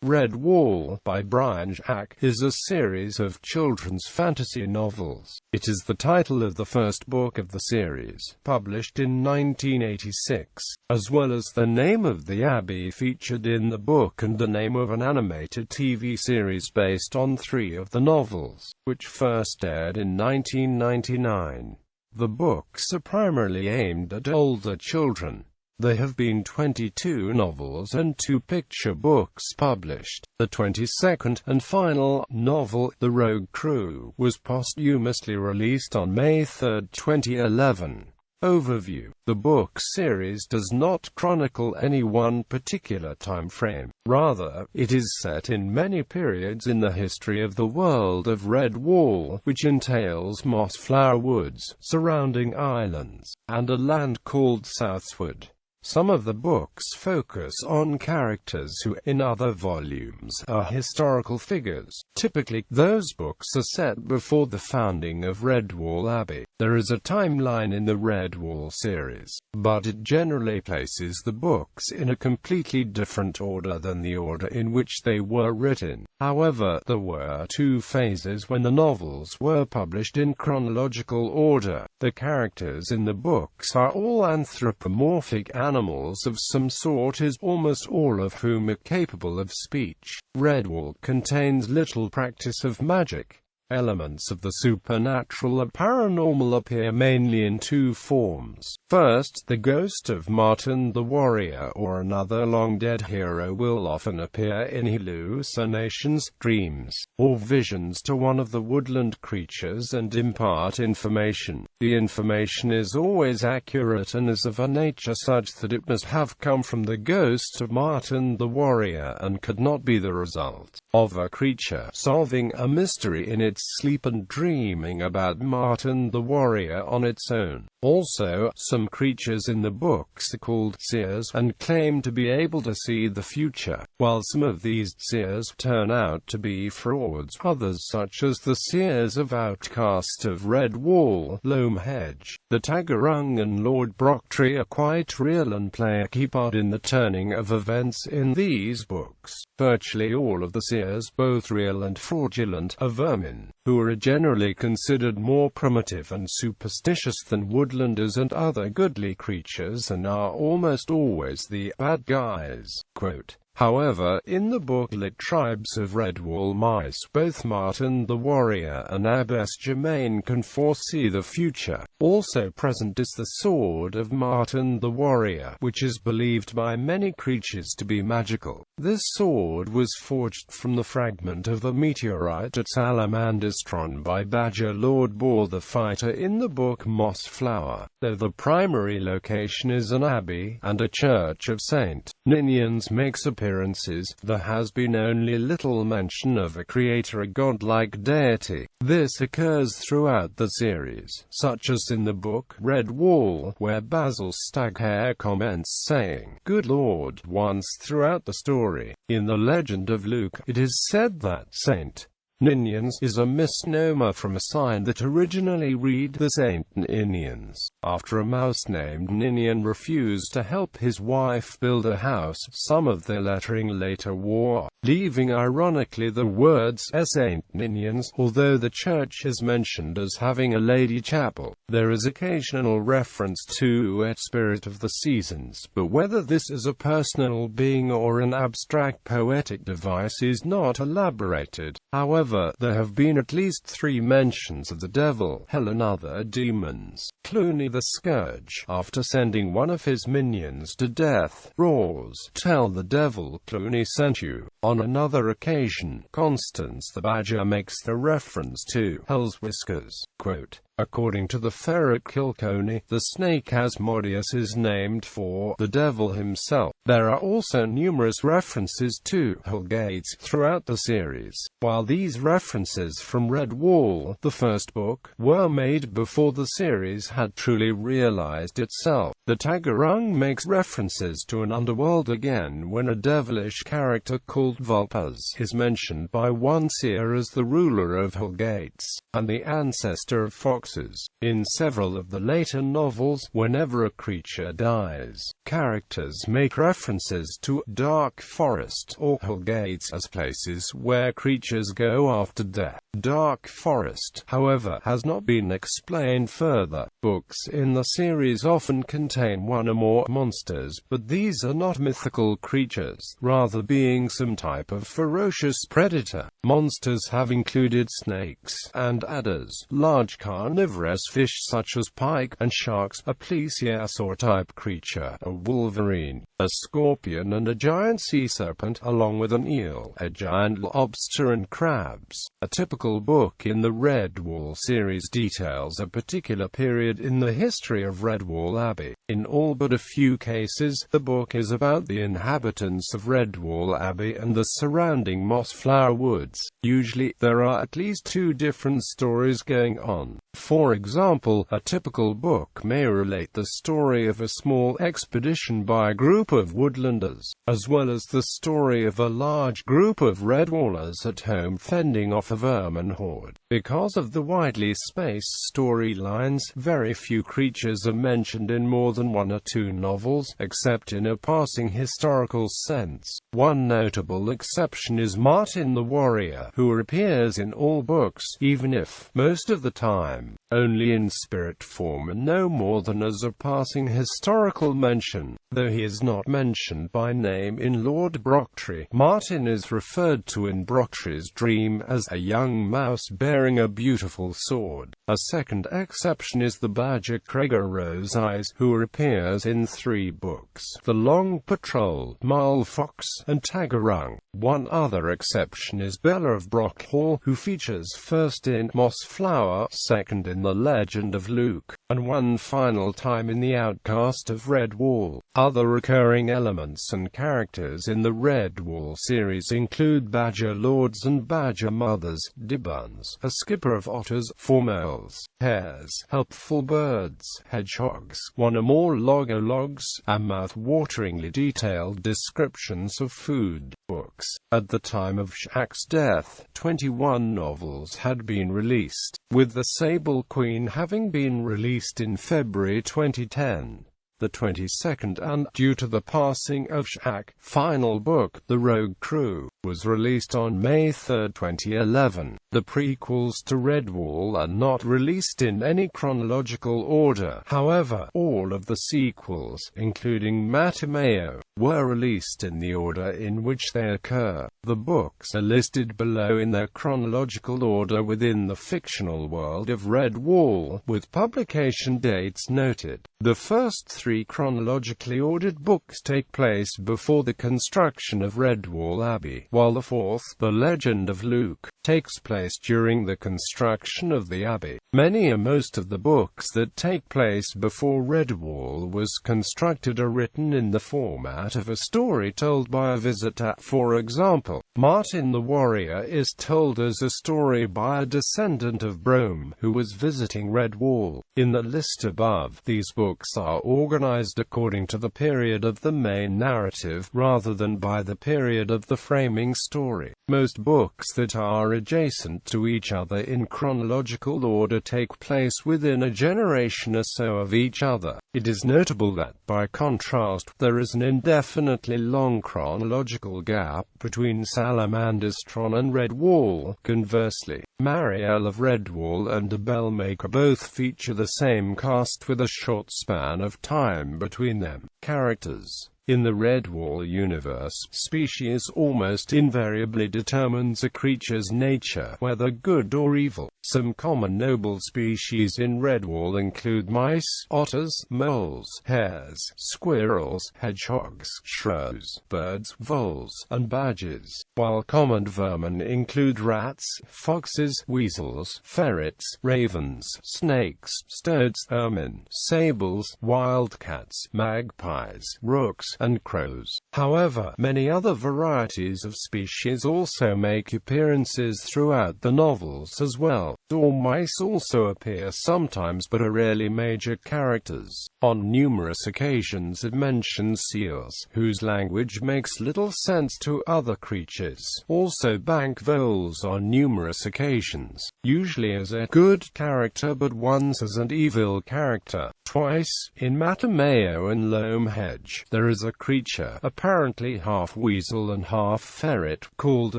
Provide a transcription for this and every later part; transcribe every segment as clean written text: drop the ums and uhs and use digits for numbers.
Redwall, by Brian Jacques, is a series of children's fantasy novels. It is the title of the first book of the series, published in 1986, as well as the name of the Abbey featured in the book and the name of an animated TV series based on 3 of the novels, which first aired in 1999. The books are primarily aimed at older children. There have been 22 novels and 2 picture books published. The 22nd and final novel, The Rogue Crew, was posthumously released on May 3, 2011. Overview. The book series does not chronicle any one particular time frame. Rather, it is set in many periods in the history of the world of Redwall, which entails mossflower woods, surrounding islands, and a land called Southward. Some of the books focus on characters who, in other volumes, are historical figures. Typically, those books are set before the founding of Redwall Abbey. There is a timeline in the Redwall series, but it generally places the books in a completely different order than the order in which they were written. However, there were 2 phases when the novels were published in chronological order. The characters in the books are all anthropomorphic animals of some sort, as almost all of whom are capable of speech. Redwall contains little practice of magic. Elements of the supernatural and paranormal appear mainly in 2 forms. First, the ghost of Martin the Warrior or another long-dead hero will often appear in hallucinations, dreams, or visions to one of the woodland creatures and impart information. The information is always accurate and is of a nature such that it must have come from the ghost of Martin the Warrior and could not be the result of a creature solving a mystery in its sleep and dreaming about Martin the Warrior on its own. Also, some creatures in the books are called seers and claim to be able to see the future. While some of these seers turn out to be frauds, others, such as the seers of Outcast of Redwall, Lomehedge, the Tagarung and Lord Brocktree, are quite real and play a key part in the turning of events in these books. Virtually all of the seers, both real and fraudulent, are vermin, who are generally considered more primitive and superstitious than woodlanders and other goodly creatures and are almost always the bad guys. Quote, however, in the booklet Tribes of Redwall Mice, both Martin the Warrior and Abbess Germain can foresee the future. Also present is the sword of Martin the Warrior, which is believed by many creatures to be magical. This sword was forged from the fragment of a meteorite at Salamandastron by Badger Lord Boar the Fighter in the book Mossflower. Though the primary location is an abbey and a church of St. Ninians makes appearances, there has been only little mention of a creator, a godlike deity. This occurs throughout the series, such as in the book Redwall, where Basil Staghair comments saying, "Good Lord," once throughout the story. In the Legend of Luke, it is said that St. Ninians is a misnomer from a sign that originally read the Saint Ninians, after a mouse named Ninian refused to help his wife build a house. Some of the lettering later wore, leaving ironically the words Saint Ninians, although the church is mentioned as having a lady chapel. There is occasional reference to a spirit of the seasons, but whether this is a personal being or an abstract poetic device is not elaborated. However, there have been at least 3 mentions of the devil, hell and other demons. Clooney the Scourge, after sending one of his minions to death, roars, "Tell the devil Clooney sent you." On another occasion, Constance the Badger makes the reference to Hell's Whiskers. Quote, according to the ferret Kilconey, the snake Asmodeus is named for the devil himself. There are also numerous references to Hellgates throughout the series. While these references from Redwall, the first book, were made before the series had truly realized itself, the Tagarung makes references to an underworld again when a devilish character called Vulpes is mentioned by one seer as the ruler of Hellgates, and the ancestor of Fox foxes. In several of the later novels, whenever a creature dies, characters make references to dark forest or hell gates as places where creatures go after death. Dark forest, however, has not been explained further. Books in the series often contain one or more monsters, but these are not mythical creatures, rather being some type of ferocious predator. Monsters have included snakes and adders, large carnivorous fish such as pike and sharks, a plesiosaur-type creature, a wolverine, a scorpion and a giant sea serpent, along with an eel, a giant lobster and crabs. A typical book in the Redwall series details a particular period in the history of Redwall Abbey. In all but a few cases, the book is about the inhabitants of Redwall Abbey and the surrounding mossflower woods. Usually, there are at least two different stories going on. For example, a typical book may relate the story of a small expedition by a group of woodlanders, as well as the story of a large group of Redwallers at home fending off a vermin horde. Because of the widely spaced storylines, very few creatures are mentioned in more than one or two novels, except in a passing historical sense. One notable exception is Martin the Warrior, who appears in all books, even if, most of the time, only in spirit form and no more than as a passing historical mention. Though he is not mentioned by name in Lord Broctree, Martin is referred to in Broctree's dream as a young mouse bearing a beautiful sword. A second exception is the badger Craigor Rose-Eyes, who appears in 3 books: The Long Patrol, Mole Fox, and Tagarung. One other exception is Bella of Brockhall, who features first in Mossflower, second in The Legend of Luke, and one final time in The Outcast of Redwall. Other recurring elements and characters in the Redwall series include badger lords and badger mothers, Dibuns, a skipper of otters, 4 males, hares, helpful birds, hedgehogs, one or more logologs, and mouth-wateringly detailed descriptions of food. Books. At the time of Jacques' death, 21 novels had been released, with The Sable Queen having been released in February 2010. The 22nd and, due to the passing of Jacques' final book, The Rogue Crew, was released on May 3, 2011. The prequels to Redwall are not released in any chronological order. However, all of the sequels, including Matameo, were released in the order in which they occur. The books are listed below in their chronological order within the fictional world of Redwall, with publication dates noted. The first 3 chronologically ordered books take place before the construction of Redwall Abbey, while the 4th, The Legend of Luke, takes place during the construction of the Abbey. Many or most of the books that take place before Redwall was constructed are written in the format of a story told by a visitor. For example, Martin the Warrior is told as a story by a descendant of Brome who was visiting Redwall. In the list above, these books are organized according to the period of the main narrative rather than by the period of the framing story. Most books that are adjacent to each other in chronological order take place within a generation or so of each other. It is notable that, by contrast, there is an indefinitely long chronological gap between Salamander's Tron and Redwall. Conversely, Marielle of Redwall and a Bellmaker both feature the same cast with a short span of time between them. Characters. In the Redwall universe, species almost invariably determines a creature's nature, whether good or evil. Some common noble species in Redwall include mice, otters, moles, hares, squirrels, hedgehogs, shrews, birds, voles, and badgers, while common vermin include rats, foxes, weasels, ferrets, ravens, snakes, stoats, ermine, sables, wildcats, magpies, rooks, and crows. However, many other varieties of species also make appearances throughout the novels as well. or mice also appear sometimes but are rarely major characters. On numerous occasions it mentions seals, whose language makes little sense to other creatures. Also bank voles on numerous occasions, usually as a good character but once as an evil character. Twice, in Matameo and Loam Hedge, there is a creature, apparently half weasel and half ferret, called a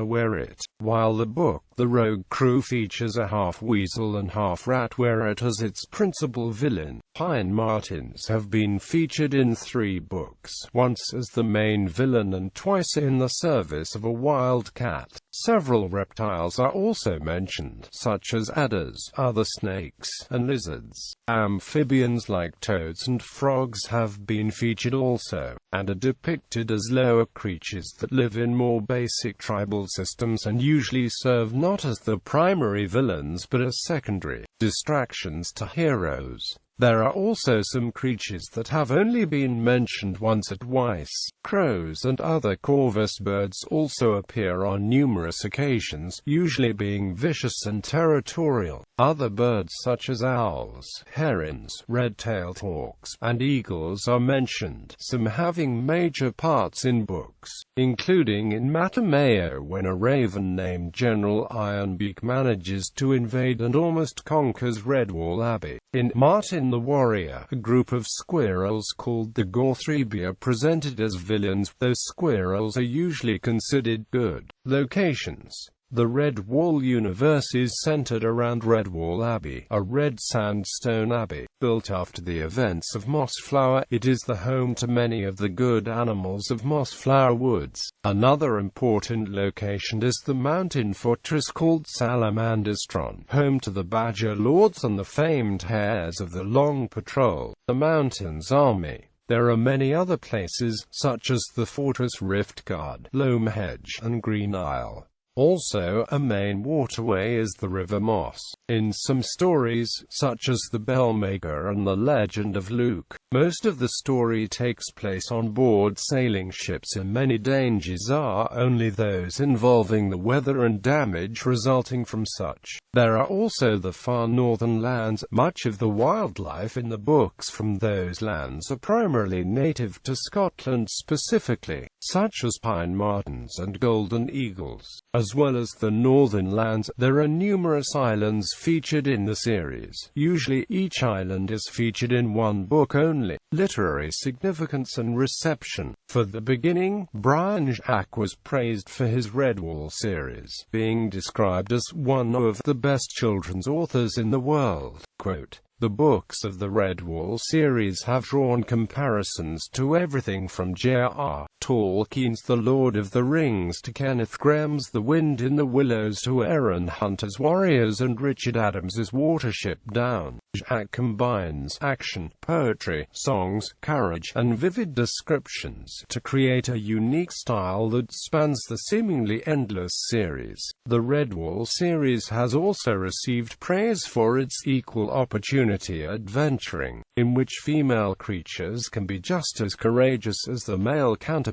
weret, while the book The Rogue Crew features a half weasel and half rat weret as its principal villain. Pine martens have been featured in 3 books, once as the main villain and twice in the service of a wild cat. Several reptiles are also mentioned, such as adders, other snakes, and lizards. Amphibians like toads and frogs have been featured also, and are depicted as lower creatures that live in more basic tribal systems and usually serve not as the primary villains but as secondary distractions to heroes. There are also some creatures that have only been mentioned once or twice. Crows and other corvus birds also appear on numerous occasions, usually being vicious and territorial. Other birds such as owls, herons, red-tailed hawks, and eagles are mentioned, some having major parts in books, including in Matameo when a raven named General Ironbeak manages to invade and almost conquers Redwall Abbey. In Martin the Warrior, a group of squirrels called the Gorthrebi are presented as villains, though squirrels are usually considered good. Locations. The Redwall universe is centered around Redwall Abbey, a red sandstone abbey, built after the events of Mossflower. It is the home to many of the good animals of Mossflower Woods. Another important location is the mountain fortress called Salamandastron, home to the Badger Lords and the famed hares of the Long Patrol, the mountain's army. There are many other places, such as the Fortress Rift Guard, Loam Hedge, and Green Isle. Also, a main waterway is the River Moss. In some stories, such as The Bellmaker and The Legend of Luke, most of the story takes place on board sailing ships, and many dangers are only those involving the weather and damage resulting from such. There are also the far northern lands. Much of the wildlife in the books from those lands are primarily native to Scotland specifically, such as pine martens and golden eagles. As well as the northern lands, there are numerous islands featured in the series. Usually each island is featured in one book only. Literary significance and reception. For the beginning, Brian Jacques was praised for his Redwall series, being described as one of the best children's authors in the world. Quote, "The books of the Redwall series have drawn comparisons to everything from J.R. Tolkien's The Lord of the Rings to Kenneth Graham's The Wind in the Willows to Aaron Hunter's Warriors and Richard Adams's Watership Down." Jacques combines action, poetry, songs, courage, and vivid descriptions to create a unique style that spans the seemingly endless series. The Redwall series has also received praise for its equal opportunity adventuring, in which female creatures can be just as courageous as the male counterparts.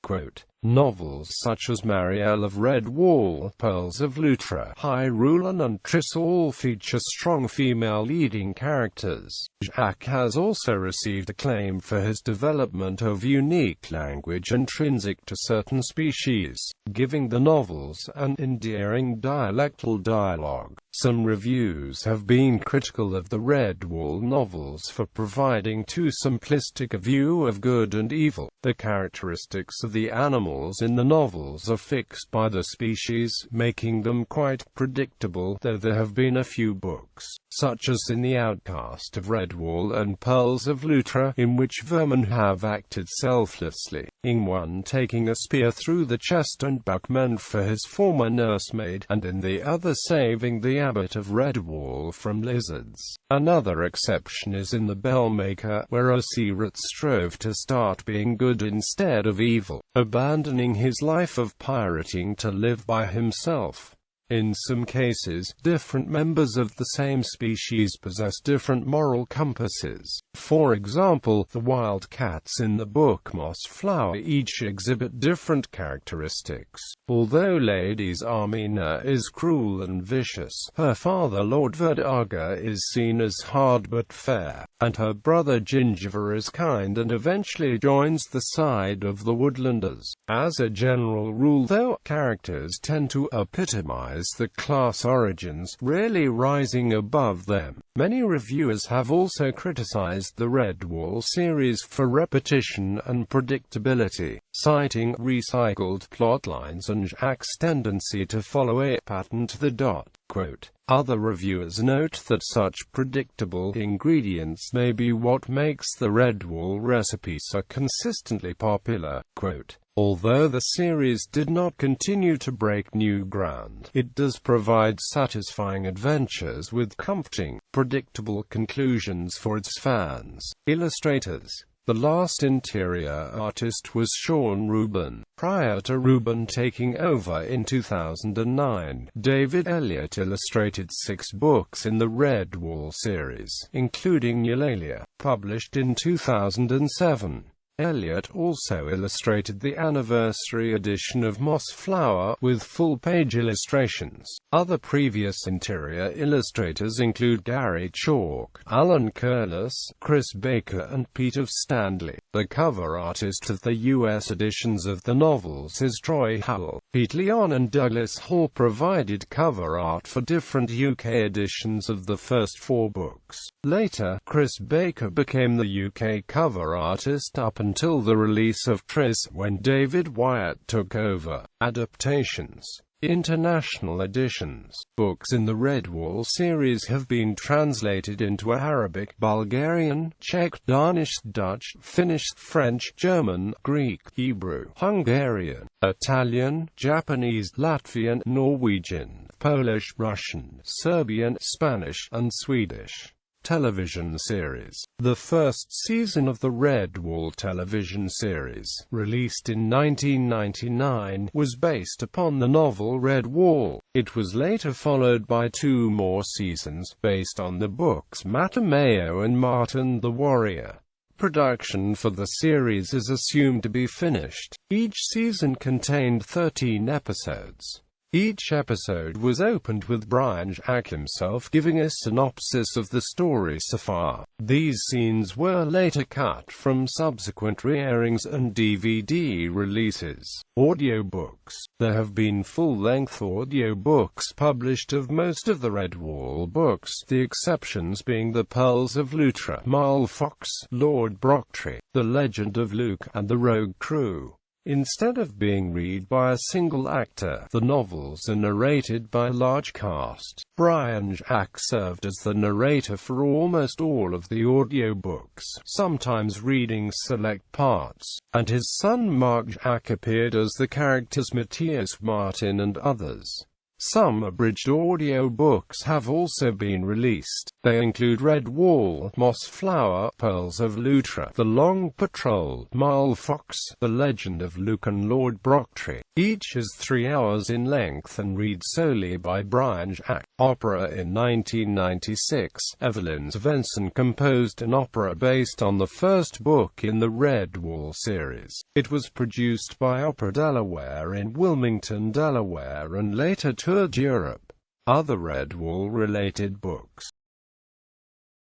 Quote, "Novels such as Marielle of Redwall, Pearls of Lutra, Hyrule and Triss all feature strong female leading characters." Jacques has also received acclaim for his development of unique language intrinsic to certain species, giving the novels an endearing dialectal dialogue. Some reviews have been critical of the Redwall novels for providing too simplistic a view of good and evil. The characteristics of the animals in the novels are fixed by the species, making them quite predictable, though there have been a few books, such as in The Outcast of Redwall and Pearls of Lutra, in which vermin have acted selflessly, in one taking a spear through the chest and back meant for his former nursemaid, and in the other saving the abbot of Redwall from lizards. Another exception is in The Bellmaker, where a sea rat strove to start being good instead of evil, abandoning his life of pirating to live by himself. In some cases, different members of the same species possess different moral compasses. For example, the wild cats in the book Mossflower each exhibit different characteristics. Although Lady Zarmina is cruel and vicious, her father Lord Verdaga is seen as hard but fair, and her brother Gingiver is kind and eventually joins the side of the Woodlanders. As a general rule, though, characters tend to epitomize the class origins, rarely rising above them. Many reviewers have also criticized the Redwall series for repetition and predictability, citing recycled plotlines and Jacques' tendency to follow a pattern to the dot. Quote, other reviewers note that such predictable ingredients may be what makes the Redwall recipe so consistently popular. Quote, although the series did not continue to break new ground, it does provide satisfying adventures with comforting, predictable conclusions for its fans. Illustrators. The last interior artist was Sean Rubin. Prior to Rubin taking over in 2009, David Elliott illustrated 6 books in the Redwall series, including Eulalia, published in 2007. Elliott also illustrated the anniversary edition of Mossflower, with full-page illustrations. Other previous interior illustrators include Gary Chalk, Alan Curtis, Chris Baker and Peter Stanley. The cover artist of the US editions of the novels is Troy Howell. Pete Leon and Douglas Hall provided cover art for different UK editions of the first 4 books. Later, Chris Baker became the UK cover artist up until the release of Tris, when David Wyatt took over. Adaptations. International editions. Books in the Redwall series have been translated into Arabic, Bulgarian, Czech, Danish, Dutch, Finnish, French, German, Greek, Hebrew, Hungarian, Italian, Japanese, Latvian, Norwegian, Polish, Russian, Serbian, Spanish, and Swedish. Television series. The first season of the Redwall television series, released in 1999, was based upon the novel Redwall. It was later followed by 2 more seasons, based on the books Matamayo and Martin the Warrior. Production for the series is assumed to be finished. Each season contained 13 episodes. Each episode was opened with Brian Jacques himself giving a synopsis of the story so far. These scenes were later cut from subsequent re-airings and DVD releases. Audiobooks. There have been full-length audiobooks published of most of the Redwall books, the exceptions being The Pearls of Lutra, Marl Fox, Lord Brocktree, The Legend of Luke, and The Rogue Crew. Instead of being read by a single actor, the novels are narrated by a large cast. Brian Jacques served as the narrator for almost all of the audiobooks, sometimes reading select parts, and his son Mark Jacques appeared as the characters Matthias Martin and others. Some abridged audiobooks have also been released. They include Redwall, Mossflower, Pearls of Lutra, The Long Patrol, Marl Fox, The Legend of Luke and Lord Brocktree. Each is 3 hours in length and read solely by Brian Jacques. Opera. In 1996, Evelyn Svensson composed an opera based on the first book in the Redwall series. It was produced by Opera Delaware in Wilmington, Delaware, and later toured Europe. Other Redwall-related books.